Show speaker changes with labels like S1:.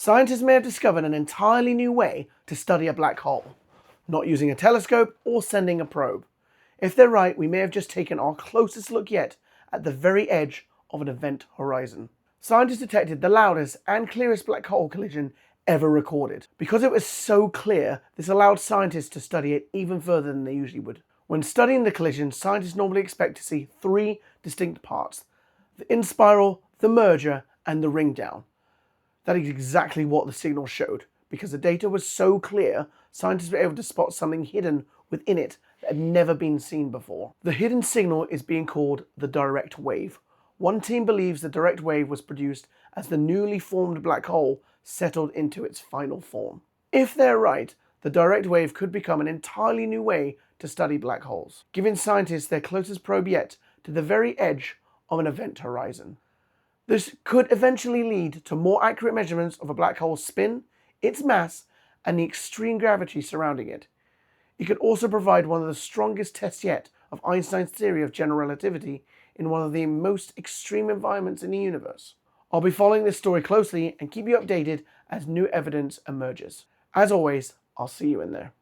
S1: Scientists may have discovered an entirely new way to study a black hole, not using a telescope or sending a probe. If they're right, we may have just taken our closest look yet at the very edge of an event horizon. Scientists detected the loudest and clearest black hole collision ever recorded. Because it was so clear, this allowed scientists to study it even further than they usually would. When studying the collision, scientists normally expect to see three distinct parts: the in-spiral, the merger, and the ring down. That is exactly what the signal showed. Because the data was so clear, scientists were able to spot something hidden within it that had never been seen before. The hidden signal is being called the direct wave. One team believes the direct wave was produced as the newly formed black hole settled into its final form. If they're right, the direct wave could become an entirely new way to study black holes, giving scientists their closest probe yet to the very edge of an event horizon. This could eventually lead to more accurate measurements of a black hole's spin, its mass, and the extreme gravity surrounding it. It could also provide one of the strongest tests yet of Einstein's theory of general relativity in one of the most extreme environments in the universe. I'll be following this story closely and keep you updated as new evidence emerges. As always, I'll see you in there.